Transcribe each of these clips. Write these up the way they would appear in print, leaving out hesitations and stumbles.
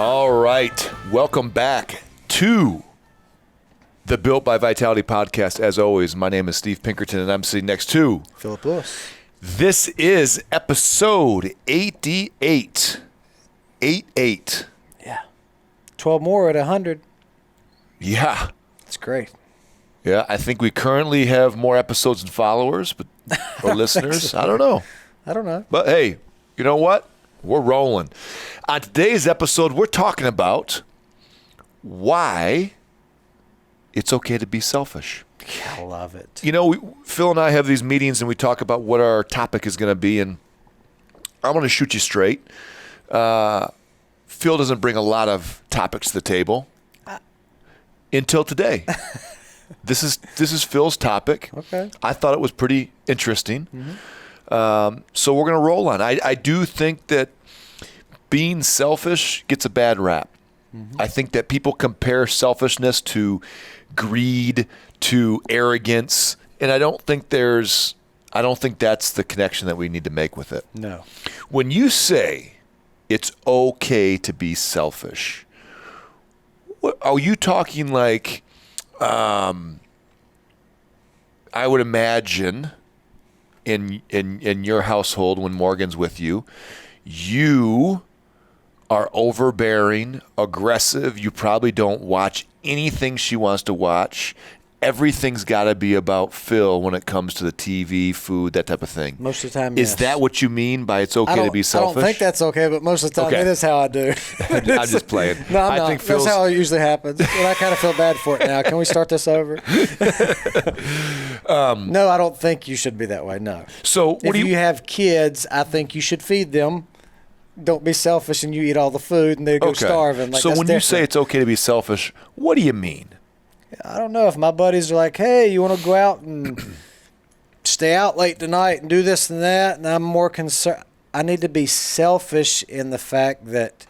All right. Welcome back to the Built by Vitality podcast. As always, my name is Steve Pinkerton, and I'm sitting next to Philip Lewis. This is episode 88. 88. Yeah. 12 more at 100. Yeah. That's great. Yeah, I think we currently have more episodes and followers or listeners. I don't know. But hey, you know what? We're rolling. On today's episode, we're talking about why it's okay to be selfish. Yeah, I love it. You know, Phil and I have these meetings and we talk about what our topic is going to be, and I'm going to shoot you straight. Phil doesn't bring a lot of topics to the table until today. This is Phil's topic. Okay. I thought it was pretty interesting. Mm-hmm. So we're going to roll on. I do think that being selfish gets a bad rap. Mm-hmm. I think that people compare selfishness to greed, to arrogance, and I don't think that's the connection that we need to make with it. No. When you say it's okay to be selfish, are you talking like, I would imagine in your household when Morgan's with you, you are overbearing, aggressive. You probably don't watch anything she wants to watch. Everything's got to be about Phil when it comes to the TV, food, that type of thing. Most of the time, yes. Is that what you mean by it's okay to be selfish? I don't think that's okay, but most of the time it is how I do. I'm just playing. No, I'm not. That's how it usually happens. And I kind of feel bad for it now. Can we start this over? No, I don't think you should be that way, no. So if you have kids, I think you should feed them. Don't be selfish and you eat all the food and they go starving. So when you say it's okay to be selfish, what do you mean? I don't know. If my buddies are like, hey, you want to go out and stay out late tonight and do this and that, and I'm more concerned. I need to be selfish in the fact that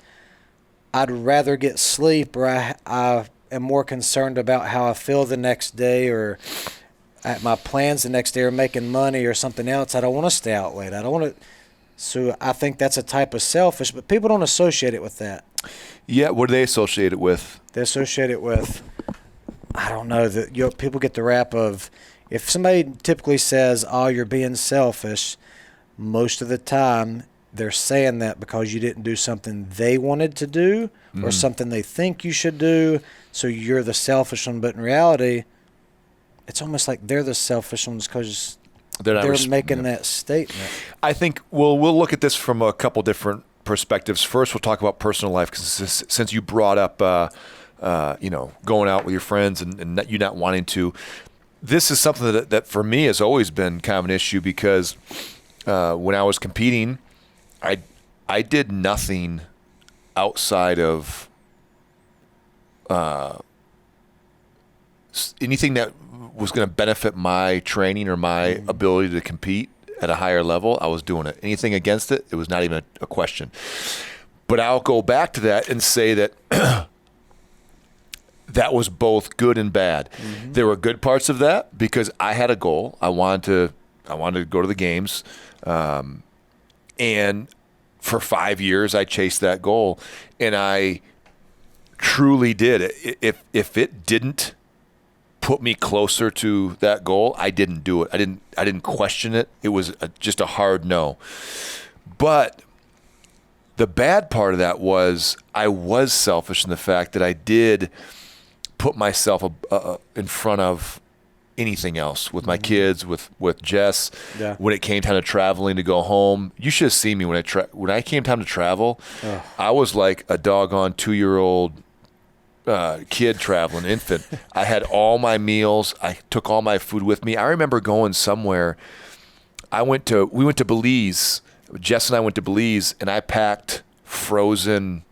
I'd rather get sleep, or I am more concerned about how I feel the next day, or my plans the next day, or making money or something else. I don't want to stay out late. I don't want to. So I think that's a type of selfish, but people don't associate it with that. Yeah, what do they associate it with? They associate it with, I don't know, people get the rap of, if somebody typically says, oh, you're being selfish, most of the time they're saying that because you didn't do something they wanted to do or something they think you should do, so you're the selfish one. But in reality, it's almost like they're the selfish ones because they're making that statement. I think we'll look at this from a couple different perspectives. First, we'll talk about personal life, because since you brought up going out with your friends and you not wanting to, this is something that for me has always been kind of an issue, because when I was competing, I did nothing outside of anything that was going to benefit my training or my ability to compete at a higher level. I was doing it. Anything against it, it was not even a question. But I'll go back to that and say that that was both good and bad. Mm-hmm. There were good parts of that because I had a goal. I wanted to go to the games, and for 5 years I chased that goal, and I truly did. If it didn't put me closer to that goal, I didn't do it. I didn't question it. It was just a hard no. But the bad part of that was I was selfish in the fact that I did put myself in front of anything else with my kids, with Jess. Yeah. When it came time to traveling to go home, you should have seen me when I came time to travel. Ugh. I was like a doggone 2-year-old kid traveling, infant. I had all my meals. I took all my food with me. I remember going somewhere. We went to Belize. Jess and I went to Belize, and I packed frozen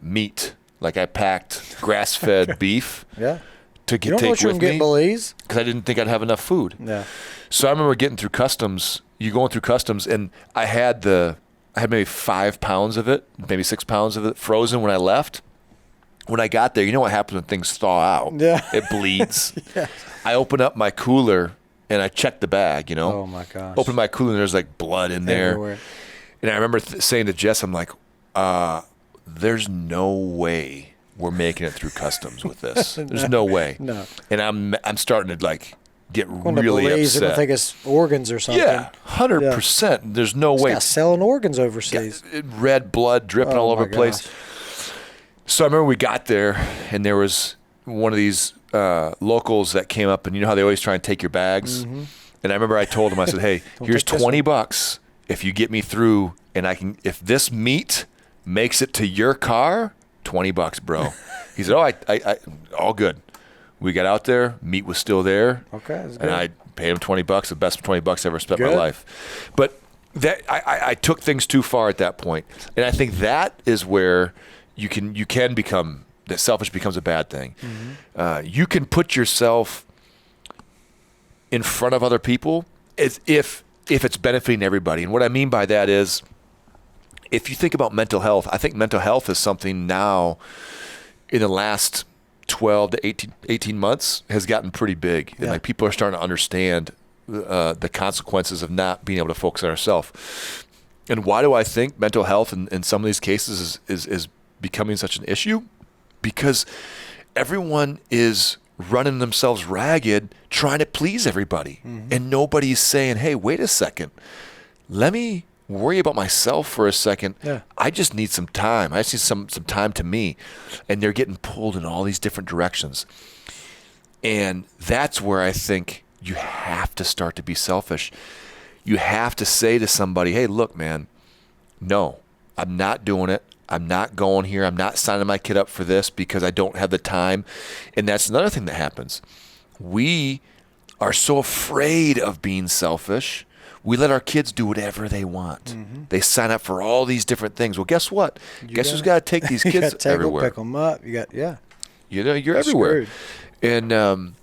meat. Like I packed grass-fed beef. Yeah. To take with me. You don't know what you can get in Belize? Because I didn't think I'd have enough food. Yeah. So I remember getting through customs. Going through customs, and I had maybe 5 pounds of it, maybe 6 pounds of it frozen when I left. When I got there, you know what happens when things thaw out? Yeah. It bleeds. Yeah. I open up my cooler and I checked the bag, Oh my gosh. Open my cooler and there's like blood in there. Everywhere. And I remember saying to Jess, I'm like, there's no way we're making it through customs with this. There's no way. No. And I'm starting to like get When really Belize, upset. I think it's organs or something. Yeah, 100%. There's no way. Yeah, selling organs overseas. Red blood dripping all over my the place. gosh. So I remember we got there, and there was one of these locals that came up, and you know how they always try and take your bags? Mm-hmm. And I remember I told him, I said, hey, here's take this $20 if you get me through, and if this meat makes it to your car, $20, bro. He said, I all good. We got out there, meat was still there. Okay, that's good. And I paid him $20, the best $20 I ever spent in my Good. life. But that I took things too far at that point. And I think that is where you can become, that selfish becomes a bad thing. Mm-hmm. You can put yourself in front of other people as if it's benefiting everybody. And what I mean by that is, if you think about mental health, I think mental health is something now in the last 12 to 18 months has gotten pretty big. And like people are starting to understand the consequences of not being able to focus on ourselves. And why do I think mental health in some of these cases is becoming such an issue? Because everyone is running themselves ragged trying to please everybody. And nobody's saying, hey, wait a second. Let me worry about myself for a second. Yeah. I just need some time. I just need some time to me. And they're getting pulled in all these different directions. And that's where I think you have to start to be selfish. You have to say to somebody, hey, look, man, no, I'm not doing it. I'm not going here. I'm not signing my kid up for this because I don't have the time. And that's another thing that happens. We are so afraid of being selfish. We let our kids do whatever they want. They sign up for all these different things. Well, guess what? Guess who's got to take these You kids got to everywhere? pick them up. You got, You know, you're everywhere. Screwed. And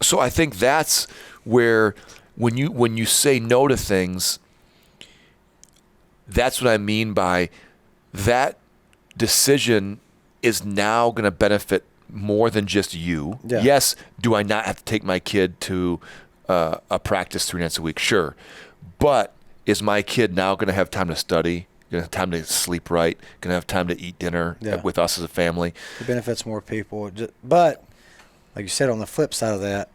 so I think that's where when you say no to things, that's what I mean by that decision is now going to benefit more than just you. Yeah. Yes, do I not have to take my kid to a practice 3 nights a week? Sure. But is my kid now going to have time to study, going to have time to sleep right, going to have time to eat dinner with us as a family? It benefits more people. But, like you said, on the flip side of that,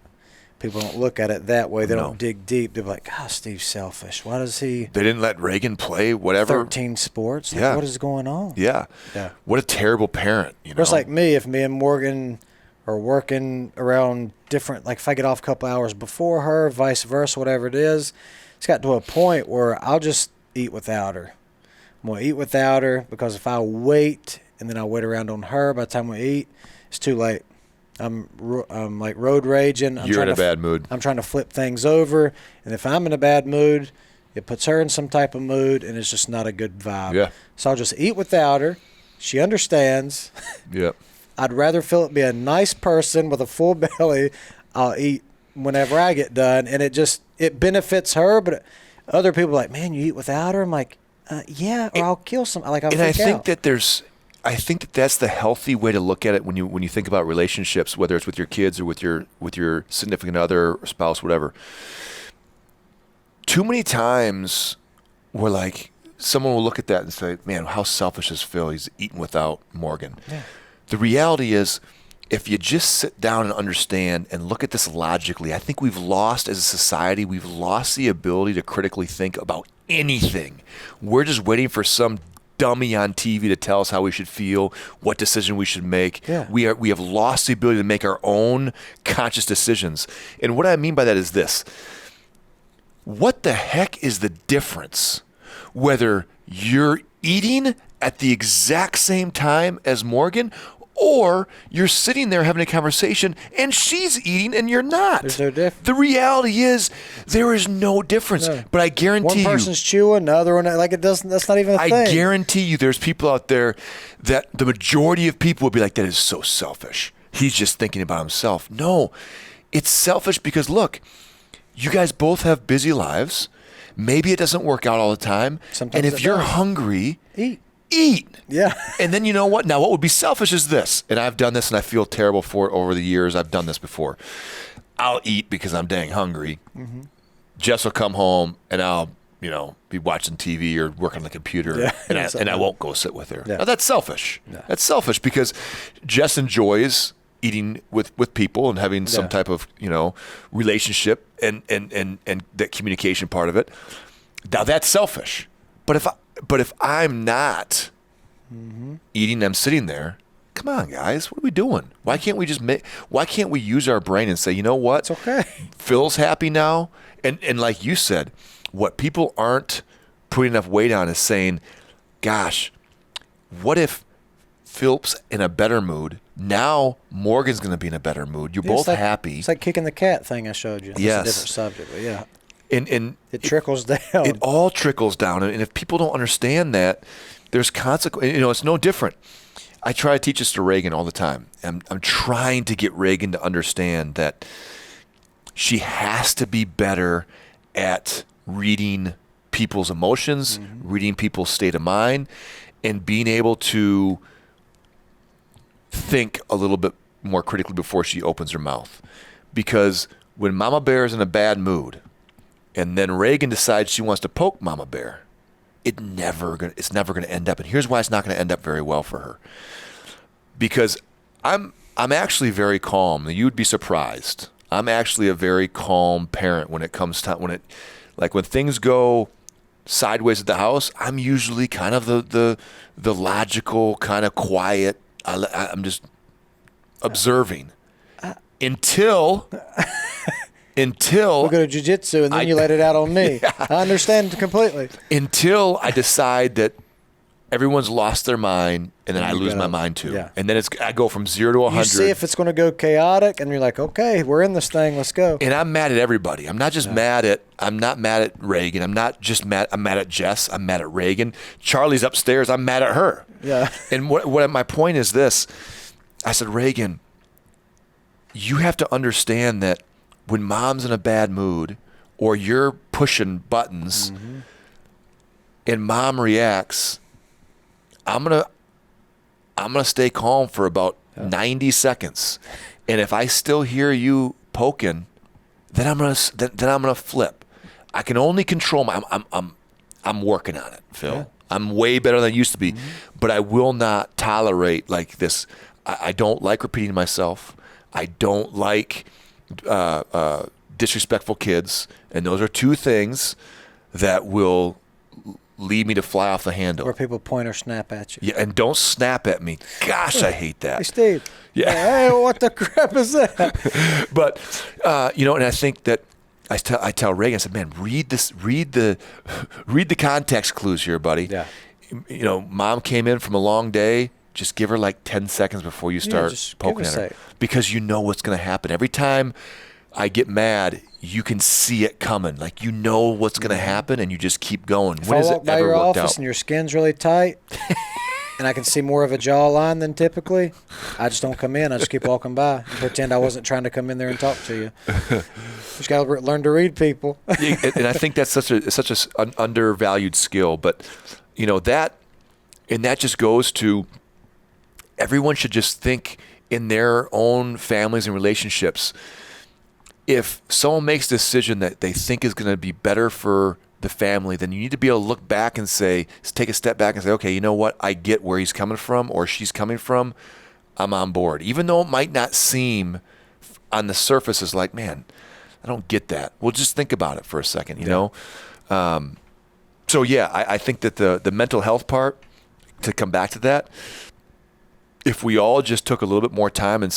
people don't look at it that way. They don't dig deep. They're like, God, Steve's selfish. Why does he... They didn't let Reagan play whatever. 13 sports? Like, Yeah. what is going on? Yeah. Yeah. What a terrible parent, you know? It's like me, if me and Morgan are working around different, like if I get off a couple hours before her, vice versa, whatever it is, it's got to a point where I'll just eat without her. I'm going to eat without her because if I wait and then I wait around on her, by the time we eat, it's too late. I'm like road raging. You're in a bad mood. I'm trying to flip things over. And if I'm in a bad mood, it puts her in some type of mood, and it's just not a good vibe. Yeah. So I'll just eat without her. She understands. Yep. I'd rather Philip be a nice person with a full belly. I'll eat whenever I get done, and it benefits her. But other people are like, man, you eat without her? I'm like, yeah, or I'll kill some. Like I'll And I freak think out. I think that that's the healthy way to look at it when you think about relationships, whether it's with your kids or with your significant other, or spouse, whatever. Too many times, we're like, someone will look at that and say, "Man, how selfish is Phil? He's eating without Morgan." Yeah. The reality is, if you just sit down and understand and look at this logically, I think we've lost as a society. We've lost the ability to critically think about anything. We're just waiting for some dummy on TV to tell us how we should feel, what decision we should make. Yeah. We have lost the ability to make our own conscious decisions. And what I mean by that is this. What the heck is the difference whether you're eating at the exact same time as Morgan or you're sitting there having a conversation and she's eating and you're not? There's no difference. The reality is there is no difference. No. But I guarantee One person's chewing, the other one, like it doesn't, that's not even a I thing. guarantee you there's people out there that the majority of people will be like, that is so selfish. He's just thinking about himself. No, it's selfish because, look, you guys both have busy lives. Maybe it doesn't work out all the time. Sometimes and if it you're does. hungry, Eat. eat. Yeah. And then you know what? Now, what would be selfish is this. And I've done this and I feel terrible for it over the years. I've done this before. I'll eat because I'm dang hungry. Mm-hmm. Jess will come home and I'll be watching TV or working on the computer, Yeah. and I won't go sit with her. Yeah. Now, that's selfish. Yeah. That's selfish because Jess enjoys eating with people and having some Yeah. type of relationship and that communication part of it. Now that's selfish. But if I'm not eating, I'm sitting there. Come on, guys, what are we doing? Why can't we use our brain and say, you know what? It's okay. Phil's happy now, and like you said, what people aren't putting enough weight on is saying, gosh, what if Phil's in a better mood? Now Morgan's going to be in a better mood. You're both happy. It's like kicking the cat thing I showed you. Yes. It's a different subject, but yeah. And It trickles down. It all trickles down. And if people don't understand that, there's consequences. It's no different. I try to teach this to Reagan all the time. I'm trying to get Reagan to understand that she has to be better at reading people's emotions, reading people's state of mind, and being able to think a little bit more critically before she opens her mouth. Because when Mama Bear is in a bad mood, and then Reagan decides she wants to poke Mama Bear, it's never going to end up. And here's why it's not going to end up very well for her. Because I'm actually very calm. You'd be surprised. I'm actually a very calm parent when it comes to when things go sideways at the house. I'm usually kind of the logical, kind of quiet. I'm just observing until we go to jiu-jitsu and then you let it out on me. Yeah. I understand completely. Until I decide that everyone's lost their mind, and then I lose my mind too. Yeah. And then I go from 0 to 100. You see if it's going to go chaotic, and you're like, okay, we're in this thing, let's go. And I'm mad at everybody. I'm not just I'm not mad at Reagan. I'm not just mad. I'm mad at Jess. I'm mad at Reagan. Charlie's upstairs. I'm mad at her. Yeah. And what my point is this. I said, Reagan, you have to understand that when Mom's in a bad mood or you're pushing buttons and Mom reacts, I'm gonna stay calm for about 90 seconds, and if I still hear you poking, then I'm gonna flip. I can only control I'm working on it, Phil. Yeah. I'm way better than I used to be, but I will not tolerate like this. I don't like repeating myself. I don't like disrespectful kids, and those are two things that will lead me to fly off the handle. Or people point or snap at you. Yeah, and don't snap at me. Gosh, I hate that. Hey, Steve. Yeah. Hey, what the crap is that? But and I think that I tell Reagan, I said, man, read the context clues here, buddy. Yeah. Mom came in from a long day. Just give her like 10 seconds before you start poking at her. Because you know what's going to happen. Every time I get mad, you can see it coming. Like, you know what's going to happen, and you just keep going. If I walk by your office and your skin's really tight, and I can see more of a jawline than typically, I just don't come in. I just keep walking by and pretend I wasn't trying to come in there and talk to you. Just got to learn to read people. And I think that's such an undervalued skill. But, that just goes to everyone should just think in their own families and relationships. If someone makes a decision that they think is going to be better for the family, then you need to be able to look back and take a step back and say, okay, you know what? I get where he's coming from or she's coming from. I'm on board. Even though it might not seem on the surface as like, man, I don't get that. Well, just think about it for a second, you know? So, yeah, I think that the mental health part, to come back to that, if we all just took a little bit more time and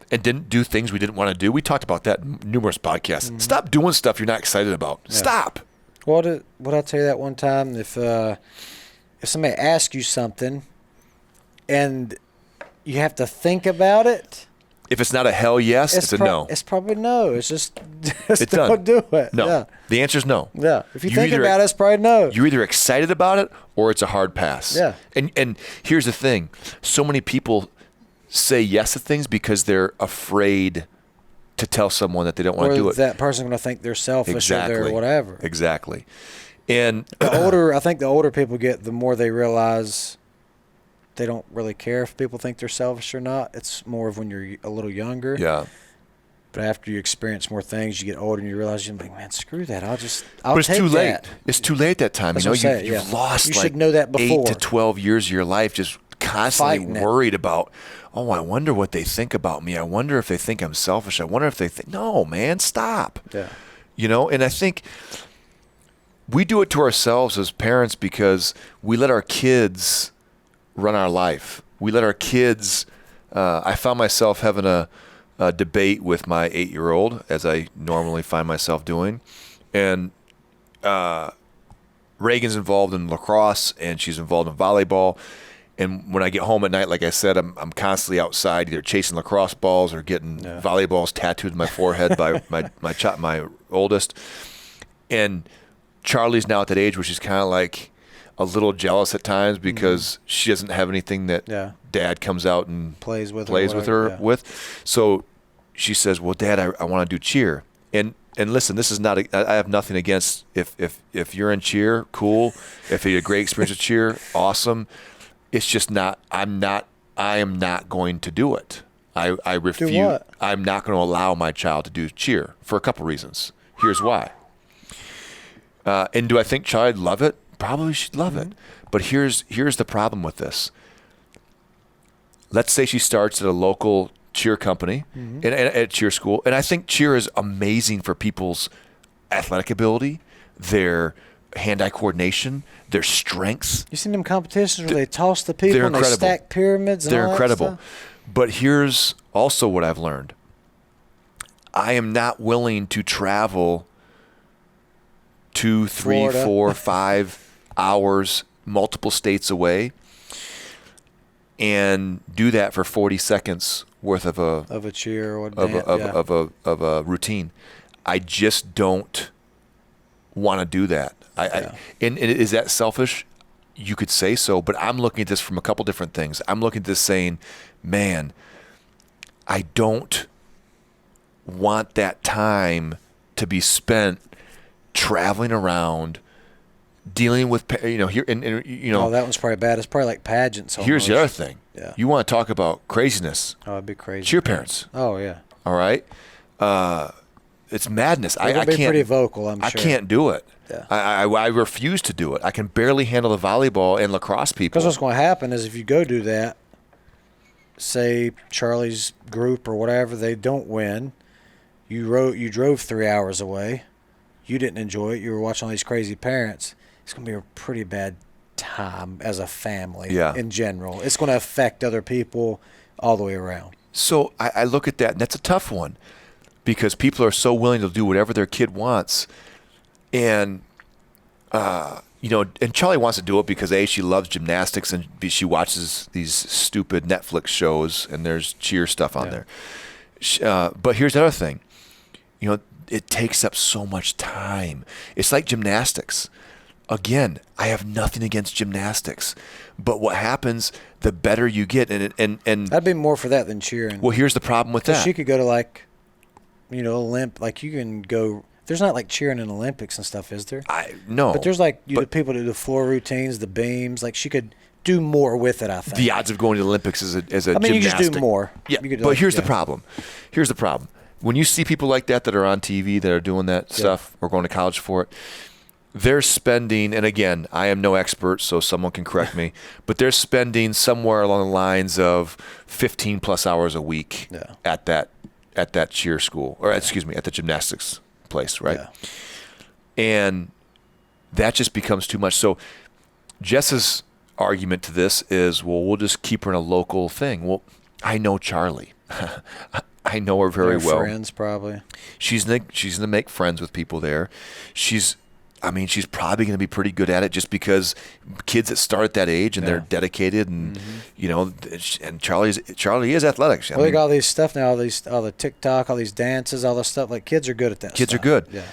didn't do things we didn't want to do, we talked about that in numerous podcasts. Mm-hmm. Stop doing stuff you're not excited about. Yeah. Stop. What I tell you that one time? If somebody asks you something and you have to think about it. If it's not a hell yes, it's a no. It's probably no. It's just it's don't do it. No. Yeah. The answer is no. Yeah. If you think about it, it's probably no. You're either excited about it or it's a hard pass. Yeah. And here's the thing. So many people say yes to things because they're afraid to tell someone that they don't want to do it. That person's going to think they're selfish or they're whatever. Exactly. And I think the older people get, the more they realize they don't really care if people think they're selfish or not. It's more of when you're a little younger. Yeah. But after you experience more things, you get older and you realize you're like, man, screw that. I'll But it's take too late. that. It's too late at that time. That's You know, what I'm saying, you've lost You like should know that before. 8 to 12 years of your life just constantly Fighting it. worried about, oh, I wonder what they think about me. I wonder if they think I'm selfish. I wonder if they think, no, man, stop. Yeah. You know, and I think we do it to ourselves as parents because we let our kids run our life. We let our kids, I found myself having a debate with my 8-year-old, as I normally find myself doing. And Reagan's involved in lacrosse, and she's involved in volleyball. And when I get home at night, like I said, I'm constantly outside, either chasing lacrosse balls or getting volleyballs tattooed in my forehead by my oldest. And Charlie's now at that age where she's kind of like a little jealous at times because she doesn't have anything that Dad comes out and plays with her with. So she says, "Well, Dad, I want to do cheer." And listen, this is not. I have nothing against if you're in cheer, cool. If you had a great experience with cheer, awesome. It's just not. I am not going to do it. I refuse. Do what? I'm not going to allow my child to do cheer for a couple reasons. Here's why. And do I think Charlie'd love it? Probably she'd love it. But here's the problem with this. Let's say she starts at a local cheer company and at cheer school, and I think cheer is amazing for people's athletic ability, their hand-eye coordination, their strength. You seen them competitions where they toss the people and they stack pyramids and They're all incredible. that stuff? But here's also what I've learned. I am not willing to travel 2, 3, Florida. 4, 5 hours, multiple states away, and do that for 40 seconds worth of a cheer or of a routine. I just don't want to do that. And is that selfish? You could say so, but I'm looking at this from a couple different things. I'm looking at this saying, man, I don't want that time to be spent traveling around, dealing with, here, and Oh, that one's probably bad. It's probably like pageants. Almost. Here's the other thing. Yeah. You want to talk about craziness? Oh, it'd be crazy. Cheer parents. Oh yeah. All right. It's madness. I can't. Be pretty vocal. I'm sure. I can't do it. Yeah. I refuse to do it. I can barely handle the volleyball and lacrosse people. Because what's going to happen is if you go do that, say Charlie's group or whatever, they don't win. You drove 3 hours away. You didn't enjoy it. You were watching all these crazy parents. It's going to be a pretty bad time as a family in general. It's going to affect other people all the way around. So I look at that, and that's a tough one because people are so willing to do whatever their kid wants. And, and Charlie wants to do it because, A, she loves gymnastics and B, she watches these stupid Netflix shows and there's cheer stuff on there. But here's the other thing. It takes up so much time. It's like gymnastics. Again, I have nothing against gymnastics. But what happens, the better you get. And I'd be more for that than cheering. Well, here's the problem with that. She could go to like you can go. There's not like cheering in Olympics and stuff, is there? No. But there's like the people do the floor routines, the beams. Like she could do more with it, I think. The odds of going to the Olympics as a gymnastic. You just do more. Yeah, but here's the problem. Here's the problem. When you see people like that are on TV that are doing that stuff or going to college for it, they're spending, and again, I am no expert, so someone can correct me, but they're spending somewhere along the lines of 15 plus hours a week at that cheer school, or at the gymnastics place, right? Yeah. And that just becomes too much. So Jess's argument to this is, well, we'll just keep her in a local thing. Well, I know Charlie. I know her very well. Friends, probably. She's gonna make friends with people there. She's probably going to be pretty good at it just because kids that start at that age and they're dedicated and, and Charlie is athletic. Well, they got all these stuff now, all the TikTok, all these dances, all this stuff. Like kids are good at that Kids stuff. are good. Yeah.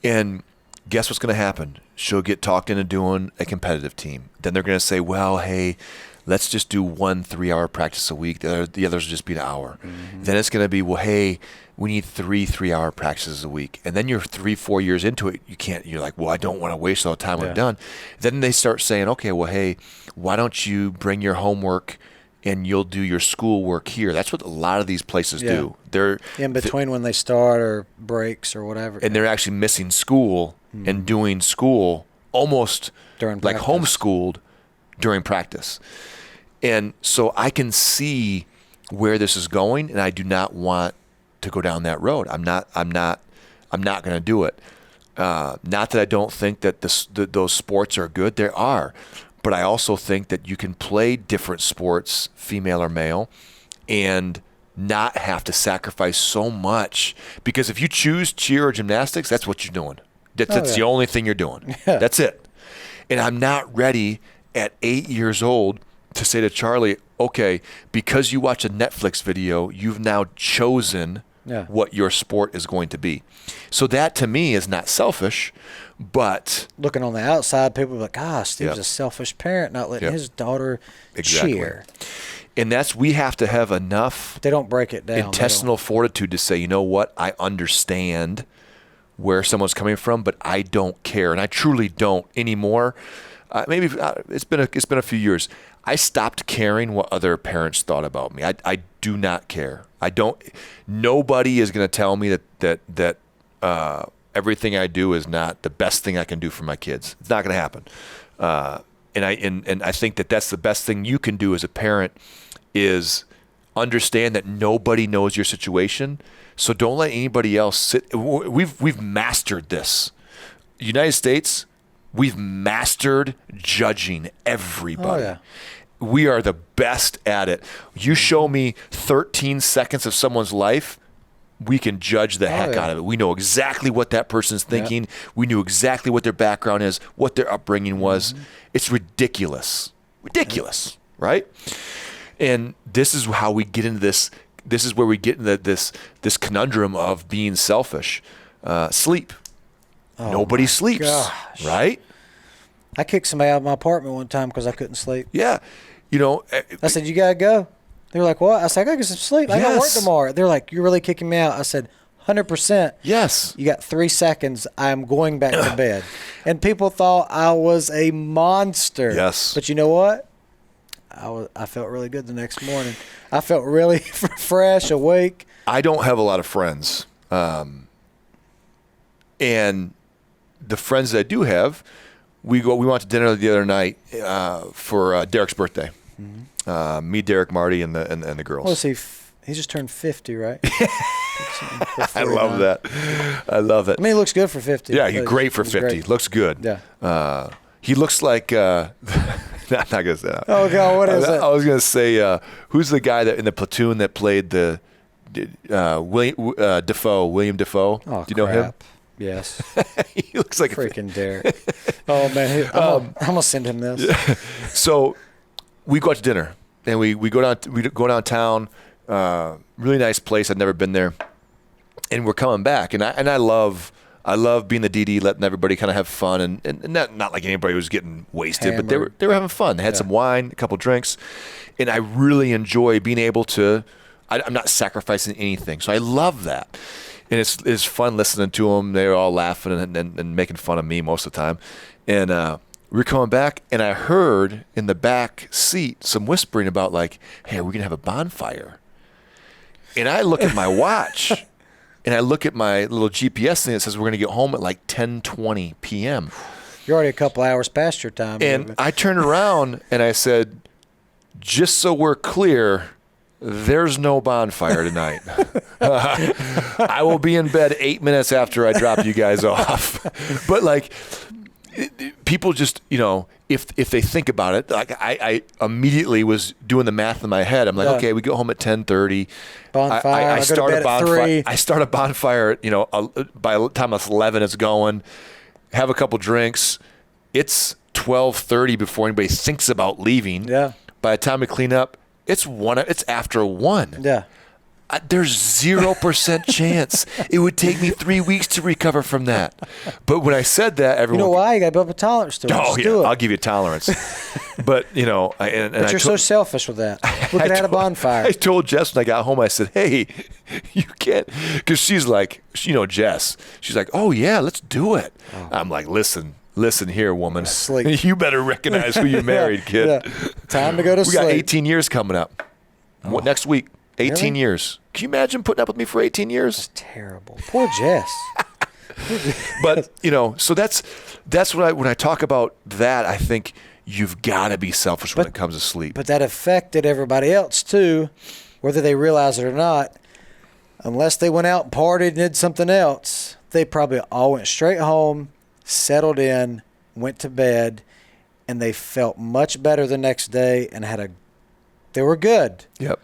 And guess what's going to happen? She'll get talked into doing a competitive team. Then they're going to say, well, hey, let's just do 1 3-hour practice a week. The others will just be an hour. Mm-hmm. Then it's going to be, well, hey, we need 3 3-hour practices a week. And then you're 3-4 years into it. You're like, well, I don't want to waste all the time we've done. Then they start saying, okay, well, hey, why don't you bring your homework and you'll do your schoolwork here. That's what a lot of these places do. They're in between when they start or breaks or whatever. And they're actually missing school and doing school almost during like practice. homeschooled during practice. And so I can see where this is going, and I do not want to go down that road. I'm not going to do it. Not that I don't think that those sports are good. There are. But I also think that you can play different sports, female or male, and not have to sacrifice so much. Because if you choose cheer or gymnastics, that's what you're doing. That's the only thing you're doing. Yeah. That's it. And I'm not ready at 8 years old to say to Charlie, okay, because you watch a Netflix video, you've now chosen what your sport is going to be. So that to me is not selfish, but looking on the outside, people are like, gosh, Steve's a selfish parent not letting his daughter cheer. And we have to have enough But they don't break it down. intestinal fortitude to say, you know what, I understand where someone's coming from, but I don't care. And I truly don't anymore. Maybe it's been a few years. I stopped caring what other parents thought about me. I do not care. I don't. Nobody is going to tell me that everything I do is not the best thing I can do for my kids. It's not going to happen. And I think that's the best thing you can do as a parent is understand that nobody knows your situation. So don't let anybody else sit. We've mastered this. United States, we've mastered judging everybody. Oh, yeah. We are the best at it. You show me 13 seconds of someone's life, we can judge the heck out of it. We know exactly what that person's thinking. Yep. We knew exactly what their background is, what their upbringing was. Mm-hmm. It's ridiculous. Ridiculous, right? And this is how we get into this. This is where we get into this conundrum of being selfish. Sleep. Nobody sleeps, right? I kicked somebody out of my apartment one time because I couldn't sleep. Yeah. I said, you got to go. They were like, what? I said, I got to get some sleep. I got to work tomorrow. They're like, you're really kicking me out. I said, 100%. Yes. You got 3 seconds. I'm going back to bed. And people thought I was a monster. Yes. But you know what? I felt really good the next morning. I felt really fresh, awake. I don't have a lot of friends. And the friends that I do have, we went to dinner the other night for Derek's birthday. Mm-hmm. Me, Derek, Marty, and the girls. Well, he just turned 50, right? I love that. I love it. I mean, he looks good for 50. Yeah, he's great for 50. Great. Looks good. Yeah. He looks like I'm not gonna say that. Oh God, what is it? I was gonna say who's the guy that in the platoon that played the William Dafoe? Oh, do you know him? Yes. He looks like freaking Derek. Oh man, I'm gonna send him this. So we go out to dinner and we go downtown. Really nice place. I've never been there, and we're coming back. And I love being the DD, letting everybody kind of have fun, and not like anybody was getting wasted, Hammered. but they were having fun. They had some wine, a couple drinks, and I really enjoy being able to. I'm not sacrificing anything, so I love that. And it's fun listening to them. They're all laughing and making fun of me most of the time. And we were coming back, and I heard in the back seat some whispering about like, hey, are we going to have a bonfire? And I look at my watch, and I look at my little GPS thing that says we're going to get home at like 10:20 p.m. You're already a couple hours past your time. And I turned around, and I said, just so we're clear, there's no bonfire tonight. I will be in bed 8 minutes after I drop you guys off. But like, people just, if they think about it, like I immediately was doing the math in my head. I'm like, okay, we go home at 10:30. Bonfire. I start a bonfire. 3. I start a bonfire. By the time it's 11, it's going. Have a couple drinks. It's 12:30 before anybody thinks about leaving. Yeah. By the time we clean up, it's after 1. Yeah. There's 0% chance. It would take me 3 weeks to recover from that. But when I said that, everyone. You know why? You got to build up a tolerance to it. Oh, do it. I'll give you tolerance. But, but you're so selfish with that. We could have had a bonfire. I told Jess when I got home, I said, hey, you can't. Because she's like, Jess. She's like, oh, yeah, let's do it. Oh. I'm like, listen, Listen here, woman. Sleep. You better recognize who you married, kid. Yeah. Time to go to We sleep. got 18 years coming up. Oh. Next week, 18 Really? years. Can you imagine putting up with me for 18 years? Terrible. Poor Jess. But, so that's when I talk about that, I think you've got to be selfish when it comes to sleep. But that affected everybody else too, whether they realize it or not. Unless they went out and partied and did something else, they probably all went straight home, settled in, went to bed, and they felt much better the next day and they were good. Yep.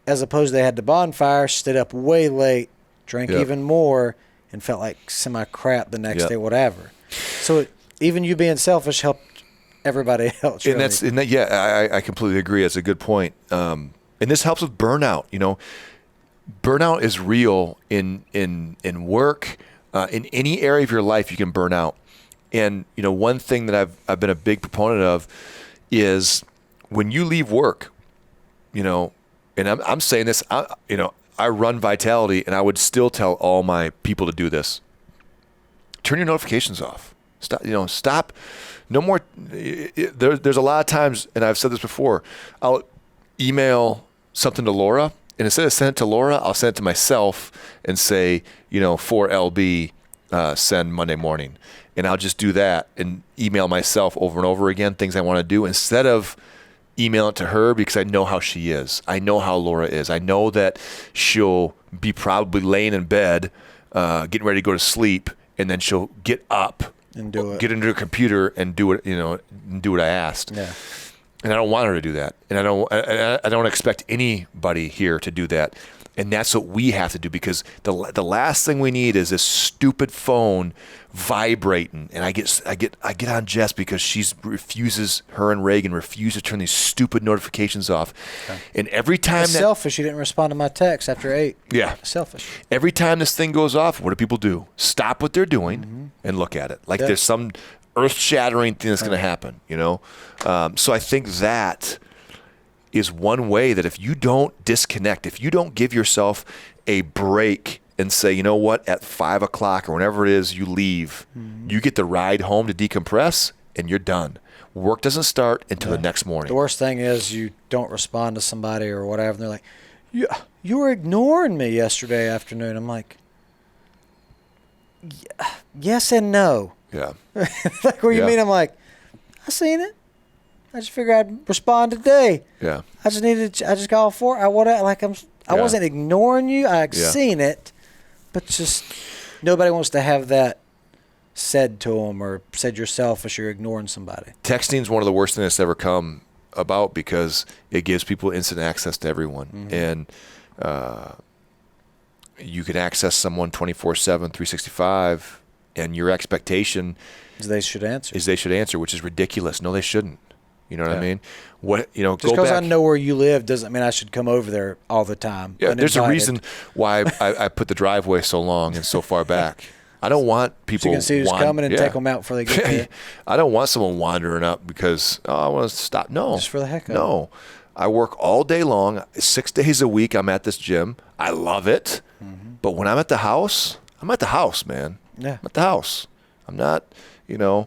As opposed to they had the bonfire, stayed up way late, drank Yep. even more, and felt like semi-crap the next Yep. day, whatever. So even you being selfish helped everybody else. And really. I completely agree. That's a good point. And this helps with burnout. Burnout is real in work, in any area of your life. You can burn out. And one thing that I've been a big proponent of is when you leave work, and I'm saying this, I run Vitality, and I would still tell all my people to do this. Turn your notifications off. Stop. No more. There's a lot of times, and I've said this before, I'll email something to Laura, and instead of sending it to Laura, I'll send it to myself and say, for LB, send Monday morning. And I'll just do that and email myself over and over again things I want to do instead of email it to her, because I know how she is. I know how Laura is. I know that she'll be probably laying in bed, getting ready to go to sleep, and then she'll get up And do it. get into her computer and do it, and do what I asked. Yeah. And I don't want her to do that. And I don't expect anybody here to do that. And that's what we have to do, because the last thing we need is this stupid phone vibrating. And I get on Jess because her and Reagan refuse to turn these stupid notifications off. Okay. And every time Selfish, you didn't respond to my text after 8. Yeah. Selfish. Every time this thing goes off, what do people do? Stop what they're doing and look at it. Like there's some earth-shattering thing that's going to happen, So I think that is one way that if you don't disconnect, if you don't give yourself a break and say, you know what, at 5 o'clock or whenever it is you leave, you get the ride home to decompress and you're done. Work doesn't start until the next morning. The worst thing is you don't respond to somebody or whatever, and they're like, you were ignoring me yesterday afternoon. I'm like, yes and no. Yeah. Like, what do you mean? I'm like, I seen it. I just figured I'd respond today. Yeah. I just called for it. I wasn't ignoring you. I seen it, but just nobody wants to have that said to them or said you're selfish, you're ignoring somebody. Texting is one of the worst things that's ever come about because it gives people instant access to everyone. And you can access someone 24/7, 365, and your expectation is they should answer, which is ridiculous. No, they shouldn't. You know what I mean? Just because I know where you live doesn't mean I should come over there all the time. Yeah, there's a reason why I put the driveway so long and so far back. I don't want people. So you can see who's coming and take them out before they get there. I don't want someone wandering up because I want to stop. No, just for the heck of it. No, I work all day long, 6 days a week. I'm at this gym. I love it. But when I'm at the house, I'm at the house, man. Yeah, I'm at the house. I'm not, and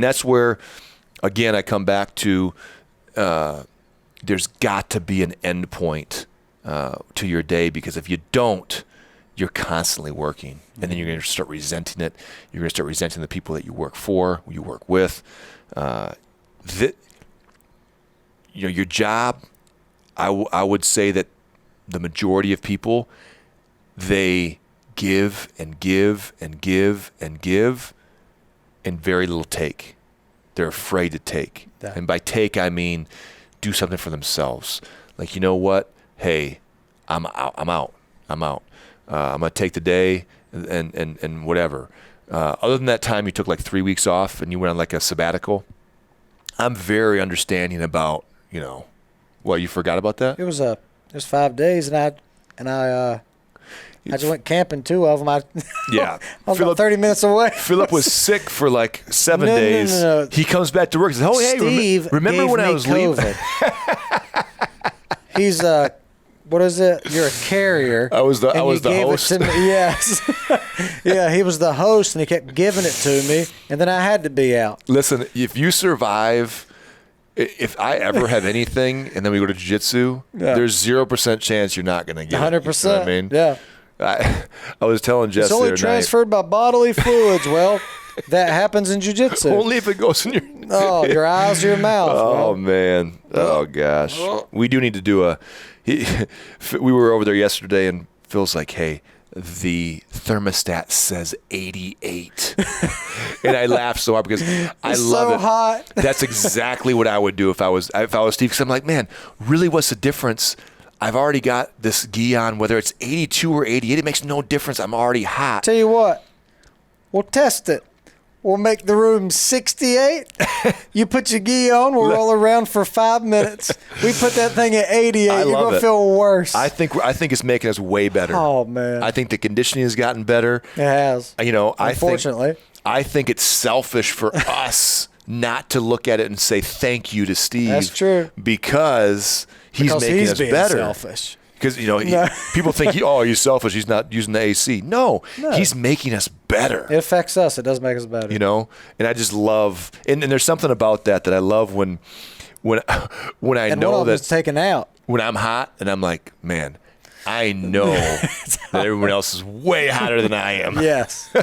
that's where. Again, I come back to there's got to be an end point to your day, because if you don't, you're constantly working. And then you're going to start resenting it. You're going to start resenting the people that you work for, you work with. Your job, I would say that the majority of people, they give and give and give and give and very little take. They're afraid to take. And by take, I mean do something for themselves. Like, you know what? Hey, I'm out. I'm going to take the day and whatever. Other than that time you took like 3 weeks off and you went on like a sabbatical, I'm very understanding about, what, you forgot about that? It was 5 days, and I just went camping 2 of them. I was about 30 minutes away. Philip was sick for like 7 days. No. He comes back to work and says, Steve remember when I was leaving? He's what is it? You're a carrier. I was the and you gave host. It to me. Yes. Yeah, he was the host, and he kept giving it to me, and then I had to be out. Listen, if you survive, if I ever have anything and then we go to jiu-jitsu, there's 0% chance you're not going to get 100%. it. You know what I mean? Yeah. I was telling Jess It's only the other transferred by bodily fluids. Well, that happens in jiu-jitsu. night. Only if it goes in your... Oh, your eyes or your mouth. Oh, man. man. Oh, gosh. We do need to do we were over there yesterday, and Phil's like, hey, the thermostat says 88. And I laughed so hard because I It's love so it. hot. That's exactly what I would do if I was Steve. Because I'm like, man, really, what's the difference? I've already got this gi on, whether it's 82 or 88. It makes no difference. I'm already hot. Tell you what, we'll test it. We'll make the room 68. You put your gi on. We'll roll around for 5 minutes. We put that thing at 88. You're love gonna it. feel worse. I think it's making us way better. Oh man, I think the conditioning has gotten better. it has. You know, Unfortunately. I think it's selfish for us not to look at it and say thank you to Steve. That's true. Because he's making us being better. selfish. Because, people think, he's selfish. He's not using the AC. No, he's making us better. It affects us. It does make us better. And I just love, and there's something about that I love when I and know one of that them's taken out. when I'm hot and I'm like, man, I know that everyone else is way hotter than I am. Yes.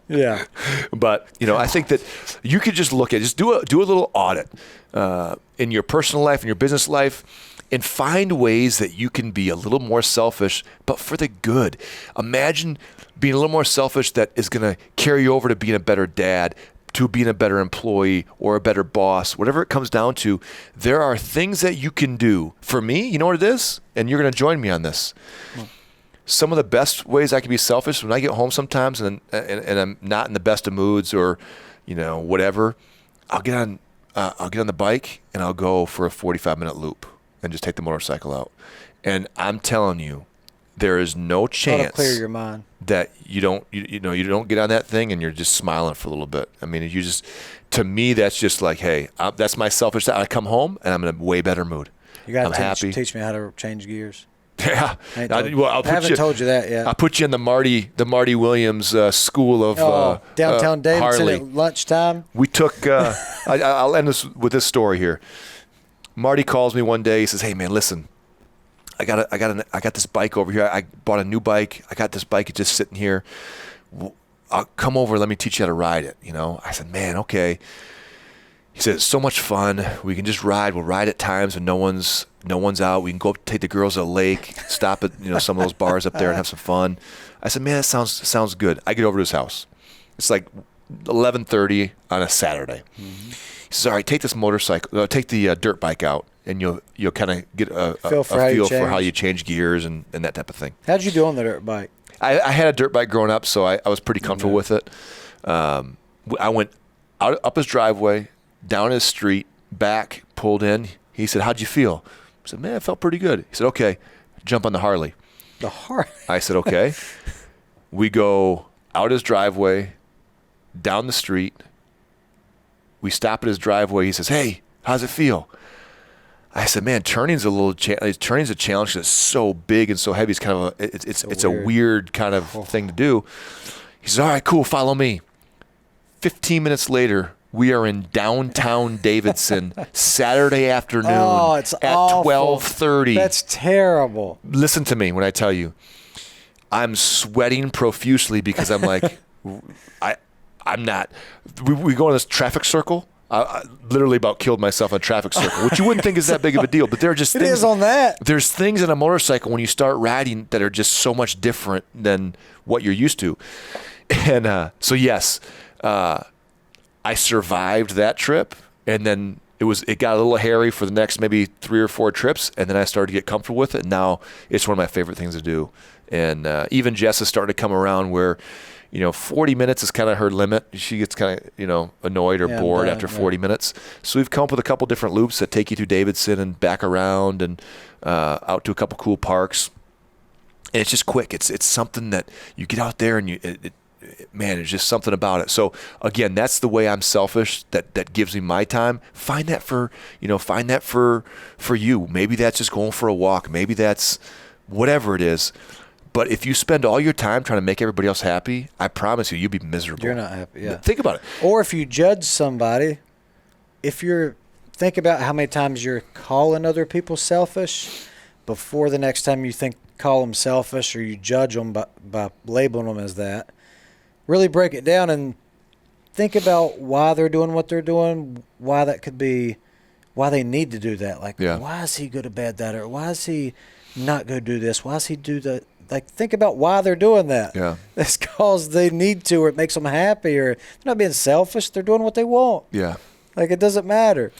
Yeah. But, I think that you could just look at, do a little audit in your personal life, in your business life, and find ways that you can be a little more selfish, but for the good. Imagine being a little more selfish that is going to carry you over to being a better dad, to being a better employee or a better boss, whatever it comes down to. There are things that you can do. For me, you know what it is? And you're going to join me on this. Some of the best ways I can be selfish when I get home sometimes and I'm not in the best of moods or, whatever, I'll get on the bike and I'll go for a 45-minute loop and just take the motorcycle out. And I'm telling you, there is no chance clear your mind that you don't get on that thing and you're just smiling for a little bit. I mean, to me, that's just like, hey, that's my selfish side. I come home and I'm in a way better mood. You got I'm to happy. teach me how to change gears. Yeah. I haven't told you that yet. I'll put you in the Marty Williams school of downtown Davidson Harley. at lunchtime. We took. I'll end this with this story here. Marty calls me one day. He says, "Hey man, listen, I got this bike over here. I bought a new bike. I got this bike. It's just sitting here. I'll come over. Let me teach you how to ride it." I said, "Man, okay." He said, "It's so much fun. We can just ride. We'll ride at times when no one's out. We can go take the girls to the lake, stop at some of those bars up there and have some fun." I said, "Man, that sounds good." I get over to his house. It's like 11:30 on a Saturday. Mm-hmm. He says, "All right, take this motorcycle, take the dirt bike out, and you'll kind of get a feel for how you change gears and that type of thing." How'd you do on the dirt bike? I had a dirt bike growing up, so I was pretty comfortable with it. I went up his driveway, down his street, back, pulled in. He said, "How'd you feel?" I said, "Man, it felt pretty good." He said, "Okay, jump on the Harley." The Harley? I said, "Okay." We go out his driveway, down the street. We stop at his driveway. He says, "Hey, how's it feel?" I said, "Man, turning's a challenge because it's so big and so heavy. It's kind of it's a weird kind of thing to do." He says, "All right, cool. Follow me." 15 minutes later, we are in downtown Davidson, Saturday afternoon it's at awful. 12:30. That's terrible. Listen to me when I tell you, I'm sweating profusely because I'm like, I'm not. We go in this traffic circle. I literally about killed myself in a traffic circle, which you wouldn't think is that big of a deal, but there are just things. It is on that. There's things in a motorcycle when you start riding that are just so much different than what you're used to, and so yes. I survived that trip, and then it got a little hairy for the next maybe 3 or 4 trips, and then I started to get comfortable with it. And now it's one of my favorite things to do. And even Jess is starting to come around where, 40 minutes is kind of her limit. She gets kind of, annoyed or bored after 40 minutes. So we've come up with a couple different loops that take you through Davidson and back around and out to a couple cool parks. And it's just quick. It's something that you get out there and man, there's just something about it. So again, that's the way I'm selfish. That gives me my time. Find that for you. Maybe that's just going for a walk. Maybe that's whatever it is. But if you spend all your time trying to make everybody else happy, I promise you'll be miserable. You're not happy, yeah. Think about it. Or if you judge somebody, think about how many times you're calling other people selfish before the next time you call them selfish or you judge them by labeling them as that. Really break it down and think about why they're doing what they're doing, why they need to do that. Like, why is he good or bad that? Or why is he not going to do this? Why does he do that? Like, think about why they're doing that. Yeah. It's because they need to, or it makes them happy, or they're not being selfish. They're doing what they want. Yeah. Like, it doesn't matter.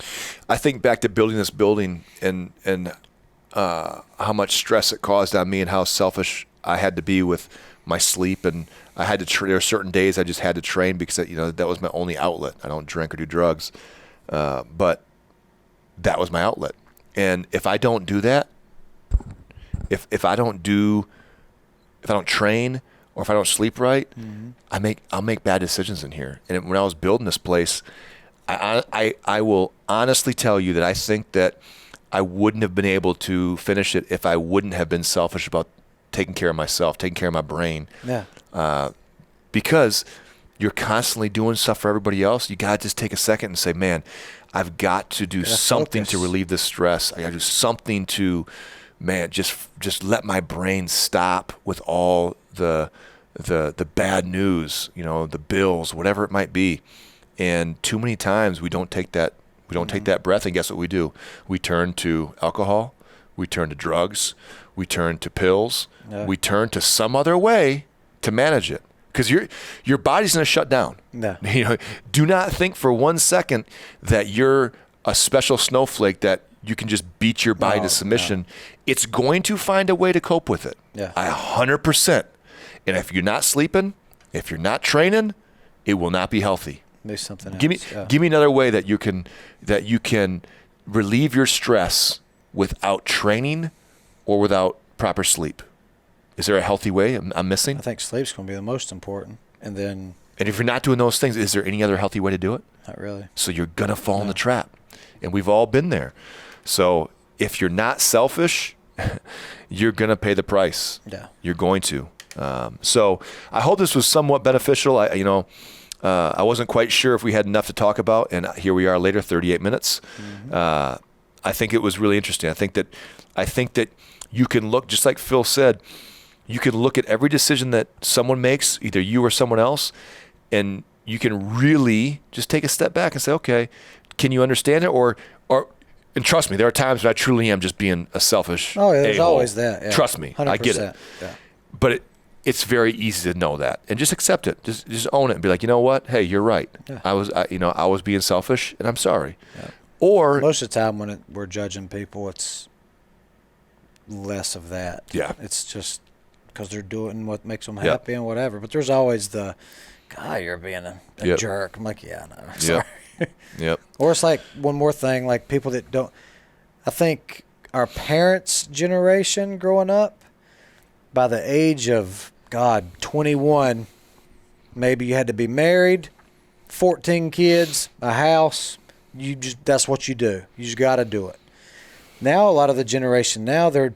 I think back to building this building and how much stress it caused on me and how selfish I had to be with my sleep. And I had to there are certain days I just had to train because that was my only outlet. I don't drink or do drugs, but that was my outlet. And if I don't do that, if I don't train or if I don't sleep right, I'll make bad decisions in here. And when I was building this place, I will honestly tell you that I think that I wouldn't have been able to finish it if I wouldn't have been selfish about taking care of myself, taking care of my brain. Yeah. Because you're constantly doing stuff for everybody else. You got to just take a second and say, man, I've got to do something to relieve this stress. I got to do something to, man, just let my brain stop with all the bad news, the bills, whatever it might be. And too many times we don't take that take that breath, and guess what we do? We turn to alcohol, we turn to drugs, we turn to pills, we turn to some other way to manage it. Because your body's going to shut down. No. Do not think for 1 second that you're a special snowflake that you can just beat your body to submission. No. It's going to find a way to cope with it. Yeah. 100%. And if you're not sleeping, if you're not training, it will not be healthy. Maybe something else. Give me another way that you can relieve your stress without training or without proper sleep. Is there a healthy way I'm missing? I think sleep's going to be the most important. And if you're not doing those things, is there any other healthy way to do it? Not really. So you're going to fall in the trap. And we've all been there. So if you're not selfish, you're going to pay the price. Yeah. You're going to. So I hope this was somewhat beneficial. I wasn't quite sure if we had enough to talk about, and here we are later, 38 minutes. I think it was really interesting. I think that you can look, just like Phil said, you can look at every decision that someone makes, either you or someone else, and you can really just take a step back and say, okay, can you understand it? And trust me, there are times when I truly am just being a selfish Oh, yeah, there's a-hole. always that. Yeah. Trust me, 100%. I get it. Yeah. But it's very easy to know that and just accept it. Just own it and be like, you know what? Hey, you're right. Yeah. I was being selfish, and I'm sorry. Yeah. Or most of the time when we're judging people, it's less of that. Yeah. It's just because they're doing what makes them happy and whatever. But there's always the, God, you're being a jerk. I'm like, yeah, no, sorry. Yep. Or it's like one more thing, like people that don't. I think our parents' generation growing up, by the age of 21, maybe you had to be married, 14 kids, a house. That's what you do. You just got to do it. Now a lot of the generation now there's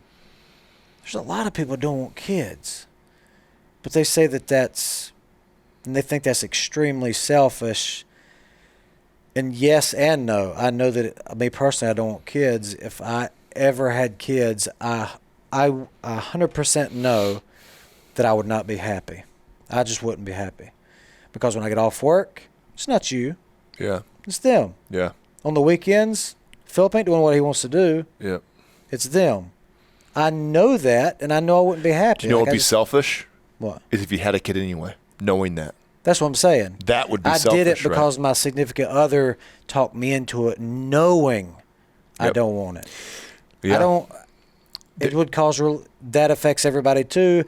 a lot of people who don't want kids, but they say and they think that's extremely selfish. And yes and no. I know that me personally, I don't want kids. If I ever had kids, I 100% know that I would not be happy. I just wouldn't be happy. Because when I get off work, it's not you. Yeah. It's them. Yeah. On the weekends, Philip ain't doing what he wants to do. Yeah. It's them. I know that, and I know I wouldn't be happy. Do you know what would be selfish? What? Is if you had a kid anyway, knowing that. That's what I'm saying. That would be selfish, I did it because right? my significant other talked me into it, knowing I don't want it. Yeah. I don't. It would cause that affects everybody too.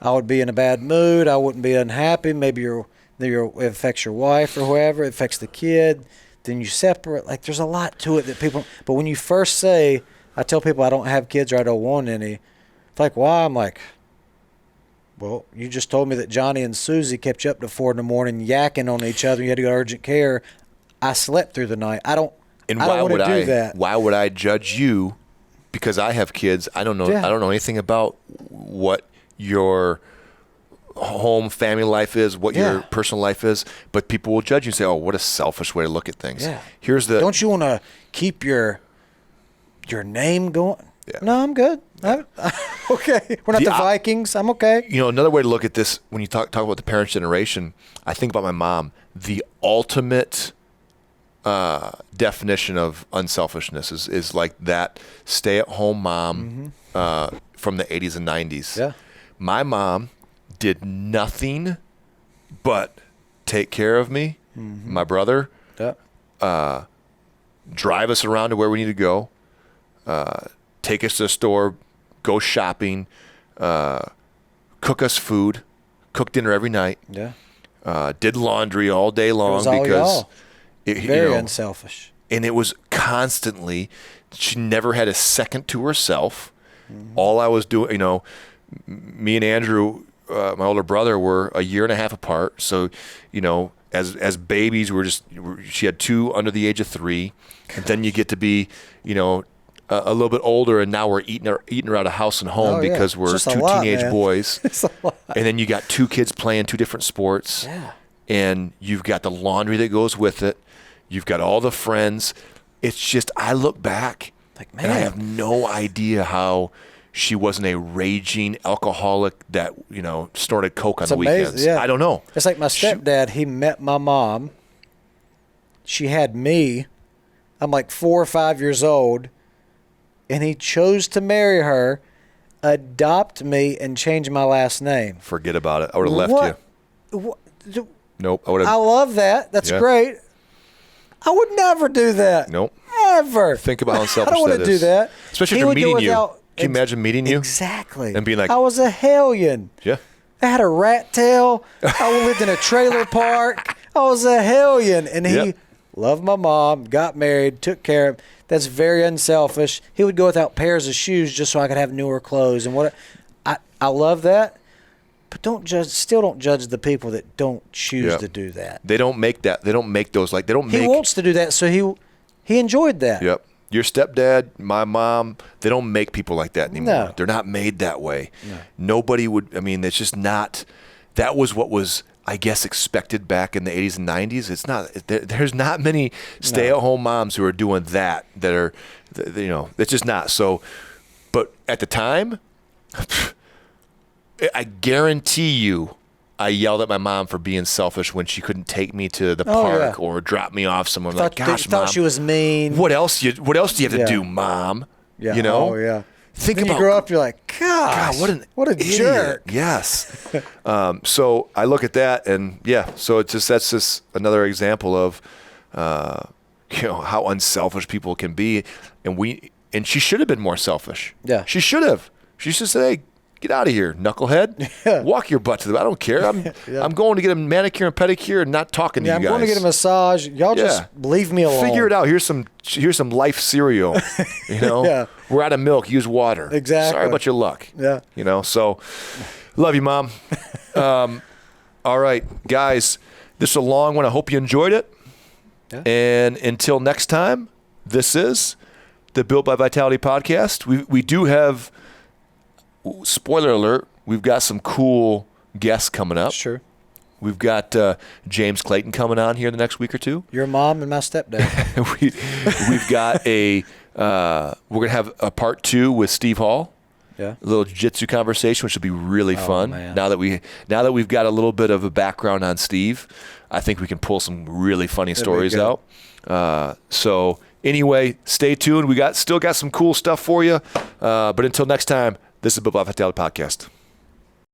I would be in a bad mood. I wouldn't be unhappy. Maybe it affects your wife or whoever. It affects the kid. Then you separate. Like there's a lot to it that people. But when you first say, I tell people I don't have kids or I don't want any. It's like, why? I'm like, well, you just told me that Johnny and Susie kept you up to 4 a.m. yakking on each other. You had to go to urgent care. I slept through the night. I don't want to do that. Why would I judge you because I have kids, I don't know. Yeah. I don't know anything about what your home family life is, what your personal life is. But people will judge you and say, "Oh, what a selfish way to look at things." Yeah. Don't you want to keep your name going? Yeah. No, I'm good. I'm okay. We're not the Vikings. I'm okay. Another way to look at this when you talk about the parents' generation, I think about my mom. The ultimate definition of unselfishness is like that stay-at-home mom from the 80s and 90s. Yeah. My mom did nothing but take care of me, my brother, drive us around to where we need to go, take us to the store, go shopping, cook us food, cook dinner every night. Yeah. Did laundry all day long was all because y'all. Very unselfish. And it was constantly, she never had a second to herself. All I was doing, me and Andrew, my older brother, were a year and a half apart. So, as babies, she had 2 under the age of 3. And then you get to be, a little bit older, and now we're eating her out of house and home because we're 2 teenage boys. It's a lot. And then you got 2 kids playing 2 different sports. Yeah. And you've got the laundry that goes with it. You've got all the friends. It's just, I look back and I have no idea how she wasn't a raging alcoholic that, snorted coke on the weekends. Yeah. I don't know. It's like my stepdad, he met my mom. She had me. I'm like 4 or 5 years old. And he chose to marry her, adopt me, and change my last name. Forget about it. I would have left you. Nope. I love that. That's great. I would never do that. Nope. Ever. Think about how selfish I don't want to do that. Especially after meeting you. Can you imagine meeting you? Exactly. And being like, I was a hellion. Yeah. I had a rat tail. I lived in a trailer park. I was a hellion. And he loved my mom, got married, took care of. That's very unselfish. He would go without pairs of shoes just so I could have newer clothes. And I love that. But still don't judge the people that don't choose to do that. They don't make that. They don't make those He wants to do that, so he enjoyed that. Yep. Your stepdad, my mom, they don't make people like that anymore. No. They're not made that way. No. Nobody would, it's just not, that was what was, I guess, expected back in the 80s and 90s. It's not, there's not many stay-at-home moms who are doing that are, it's just not. So, but at the time, I guarantee you, I yelled at my mom for being selfish when she couldn't take me to the park or drop me off somewhere. Like, gosh, Mom, thought she was mean. What else do you have to do, Mom? Yeah. Oh yeah. Think then about you grow up, you're like, God, what a jerk. Yes. So I look at that, and so that's just another example of how unselfish people can be, and she should have been more selfish. Yeah. She should have. She should say, hey, get out of here, knucklehead. Yeah. Walk your butt to I don't care. I'm going to get a manicure and pedicure and not talking to you guys. I'm going to get a massage. Y'all just leave me alone. Figure it out. Here's some life cereal. We're out of milk. Use water. Exactly. Sorry about your luck. Yeah. So love you, Mom. All right, guys, this is a long one. I hope you enjoyed it. Yeah. And until next time, this is the Built by Vitality podcast. We do have, spoiler alert, we've got some cool guests coming up. Sure. We've got James Clayton coming on here the next week or two. Your mom and my stepdad. We've got we're going to have a part 2 with Steve Hall. Yeah. A little jiu-jitsu conversation, which will be really fun. Man. Now that we've got a little bit of a background on Steve, I think we can pull some really funny stories out. So anyway, stay tuned. We still got some cool stuff for you. But until next time, this is Built by Vitality Podcast.